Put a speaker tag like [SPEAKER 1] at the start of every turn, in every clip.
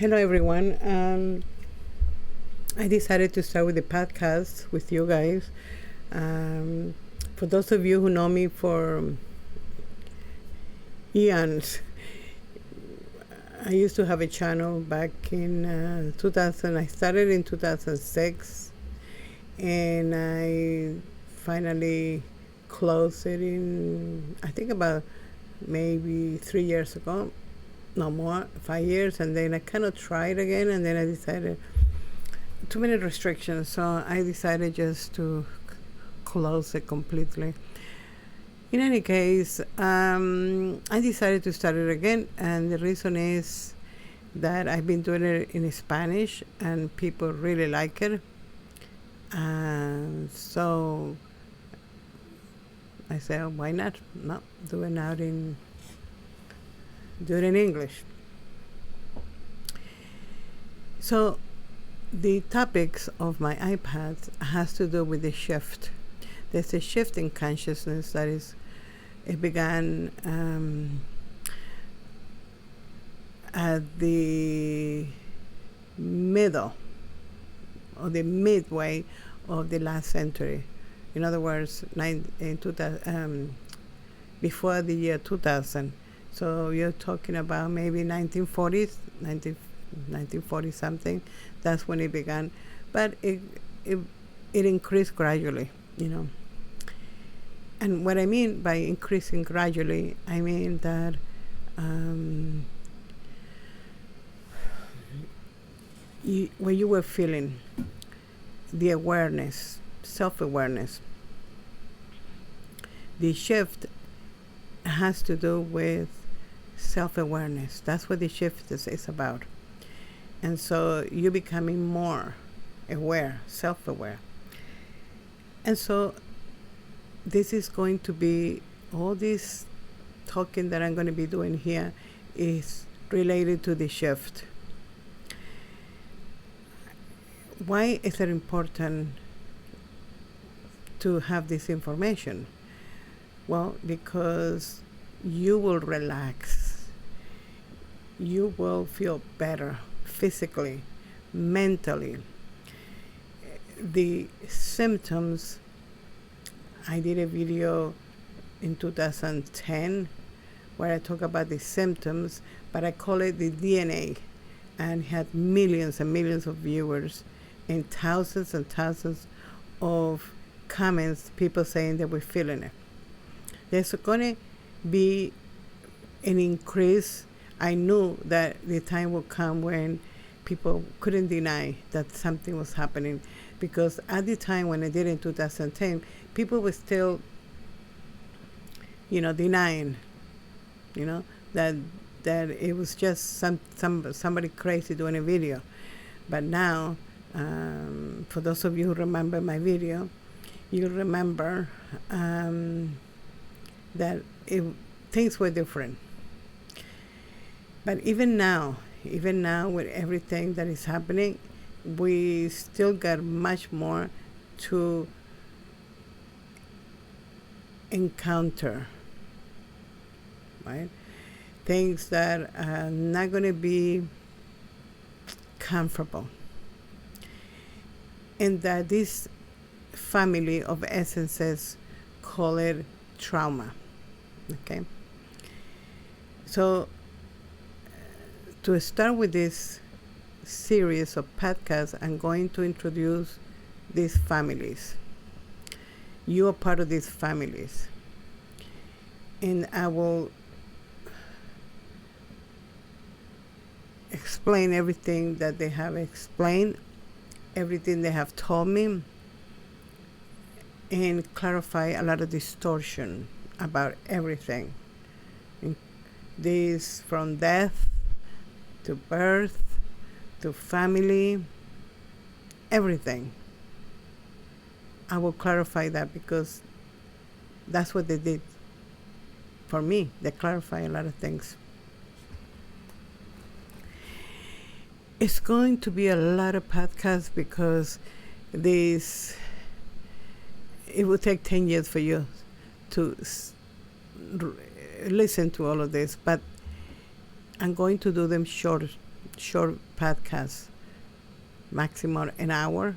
[SPEAKER 1] Hello, everyone. I decided to start with the podcast with you guys. For those of you who know me for eons, I used to have a channel back in 2000. I started in 2006, and I finally closed it in, I think, about maybe 3 years ago. No more, 5 years, and then I kind of tried again, and then I decided too many restrictions, so I decided just to close it completely. In any case, I decided to start it again, and the reason is that I've been doing it in Spanish, and people really like it, and so I said, oh, why not? No, do it out in do it in English. So the topics of my iPad has to do with the shift. There's a shift in consciousness it began at the middle or the midway of the last century. In other words, before the year 2000. So you're talking about maybe 1940s, 1940 something. That's when it began, but it increased gradually, And what I mean by increasing gradually, I mean that when you were feeling the awareness, self-awareness, the shift has to do with self-awareness. That's what the shift is about. And so you're becoming more aware, self-aware. And so this is going to be, all this talking that I'm going to be doing here is related to the shift. Why is it important to have this information? Well, because you will relax. You will feel better physically, mentally. The symptoms, I did a video in 2010 where I talk about the symptoms, but I call it the DNA, and had millions and millions of viewers and thousands of comments, people saying they were feeling it. There's going to be an increase. I knew that the time would come when people couldn't deny that something was happening, because at the time when I did it in 2010, people were still, denying, that it was just somebody crazy doing a video. But now, for those of you who remember my video, you'll remember that things were different. But even now with everything that is happening, we still got much more to encounter, right? Things that are not going to be comfortable. And that this family of essences call it trauma. Okay? So, to start with this series of podcasts, I'm going to introduce these families. You are part of these families. And I will explain everything that they have explained, everything they have told me, and clarify a lot of distortion about everything. This from death to birth to family, everything. I will clarify that because that's what they did for me. They clarify a lot of things. It's going to be a lot of podcasts because it will take 10 years for you to listen to all of this, but I'm going to do them short short podcasts, maximum an hour.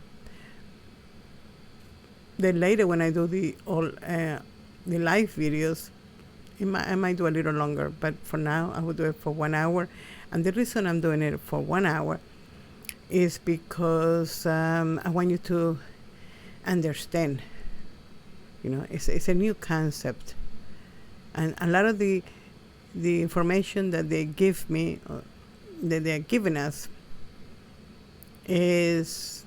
[SPEAKER 1] Then later, when I do the live videos, I might do a little longer, but for now, I will do it for 1 hour. And the reason I'm doing it for 1 hour is because I want you to understand. It's a new concept, and a lot of the information that they give me, that they're giving us, is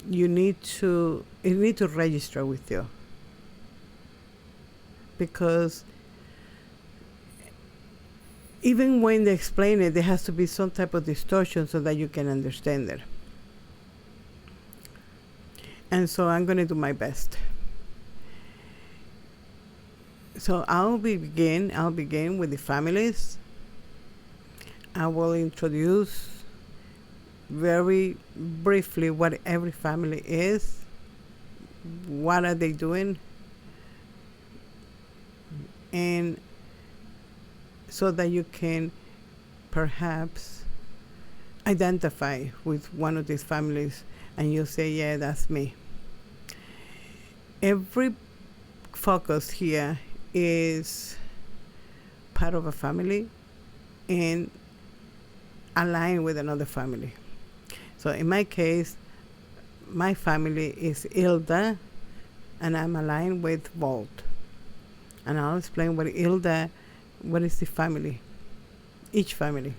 [SPEAKER 1] it need to register with you, because even when they explain it, there has to be some type of distortion so that you can understand it. And so I'm going to do my best. So I'll begin with the families. I will introduce very briefly what every family is, what are they doing, and so that you can perhaps identify with one of these families and you say, yeah, that's me. Every focus here is part of a family and aligned with another family. So in my case, my family is Hilda, and I'm aligned with Volt. And I'll explain what is the family, each family.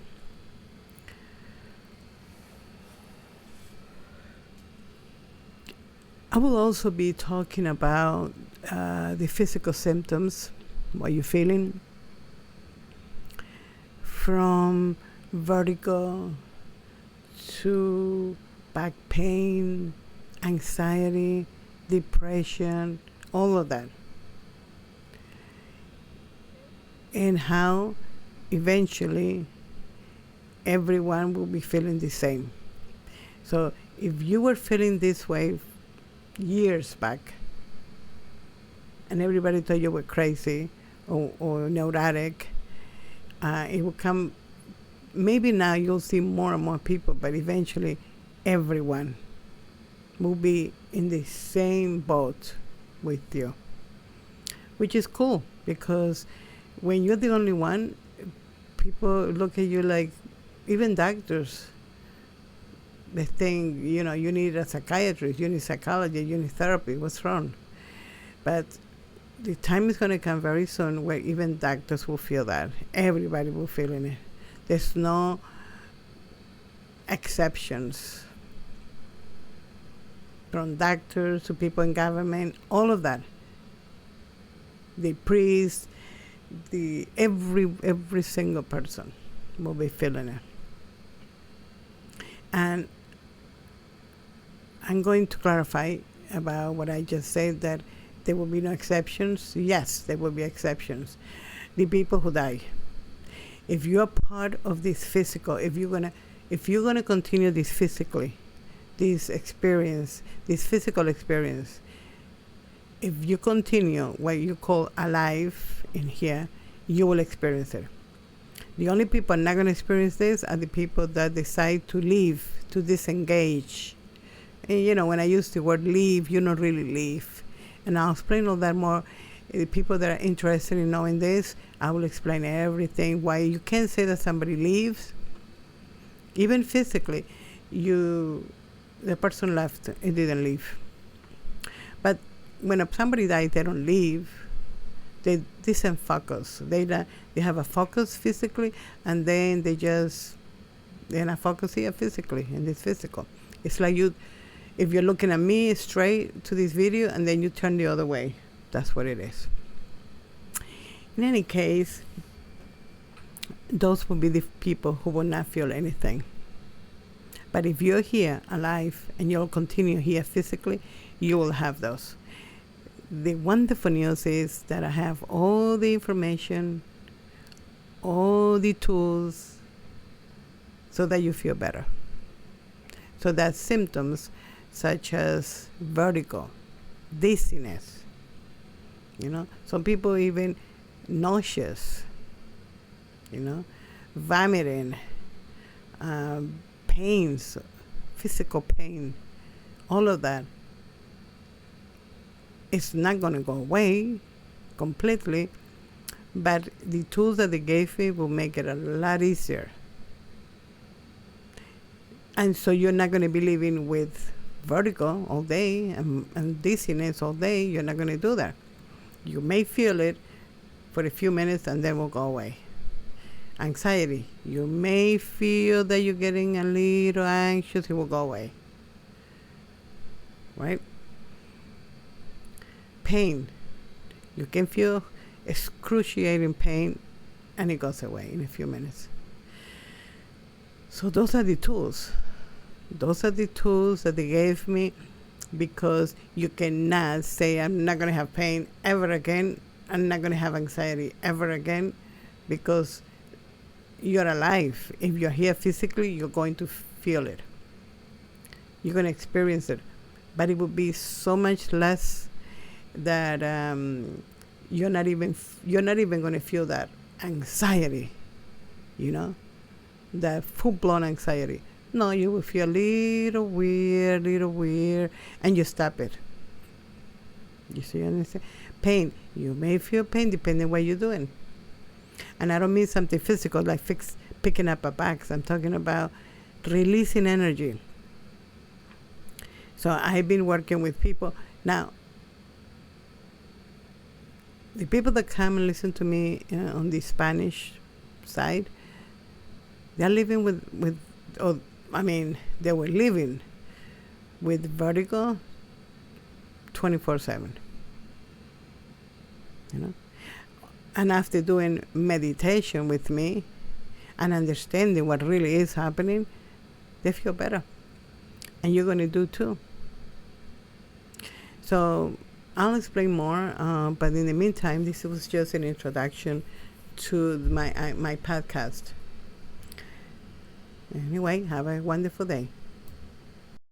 [SPEAKER 1] I will also be talking about the physical symptoms, what you're feeling, from vertigo to back pain, anxiety, depression, all of that. And how eventually everyone will be feeling the same. So if you were feeling this way years back and everybody thought you were crazy or neurotic, it will come, maybe now you'll see more and more people, but eventually everyone will be in the same boat with you, which is cool, because when you're the only one, people look at you like, even doctors, they think, you need a psychiatrist, you need psychology, you need therapy, what's wrong? But the time is going to come very soon where even doctors will feel that. Everybody will feel it. There's no exceptions. From doctors to people in government, all of that. The priests, every single person will be feeling it. And I'm going to clarify about what I just said, that there will be no exceptions. Yes, there will be exceptions. The people who die. If you're part of this physical, if you're gonna continue this physically, this physical experience, if you continue what you call alive in here, you will experience it. The only people not going to experience this are the people that decide to leave, to disengage. And when I use the word leave, you don't really leave. And I'll explain all that more. The people that are interested in knowing this, I will explain everything, why you can't say that somebody leaves. Even physically, the person left, it didn't leave. But when somebody dies, they don't leave. They disenfocus. They have a focus physically, and then they're not focused here physically, in this physical. It's like if you're looking at me straight to this video, and then you turn the other way. That's what it is. In any case, those will be the people who will not feel anything. But if you're here alive and you'll continue here physically, you will have those. The wonderful news is that I have all the information, all the tools, so that you feel better. So that symptoms such as vertigo, dizziness, some people even nauseous, vomiting, pains, physical pain, all of that. It's not going to go away completely, but the tools that they gave me will make it a lot easier. And so you're not going to be living with vertigo all day and dizziness all day. You're not going to do that. You may feel it for a few minutes and then will go away. Anxiety. You may feel that you're getting a little anxious. It will go away. Right? Pain. You can feel excruciating pain and it goes away in a few minutes. So those are the tools. Those are the tools that they gave me, because you cannot say, I'm not going to have pain ever again. I'm not going to have anxiety ever again, because you're alive. If you're here physically, you're going to feel it. You're going to experience it. But it will be so much less that you're not even going to feel that anxiety, that full-blown anxiety. No, you will feel a little weird, and you stop it. You see what I'm saying? Pain. You may feel pain depending on what you're doing. And I don't mean something physical like picking up a box. I'm talking about releasing energy. So I've been working with people. Now, the people that come and listen to me on the Spanish side, they're living they were living with vertigo 24/7. And after doing meditation with me and understanding what really is happening, they feel better. And you're going to do too. So I'll explain more, but in the meantime, this was just an introduction to my podcast. Anyway, have a wonderful day.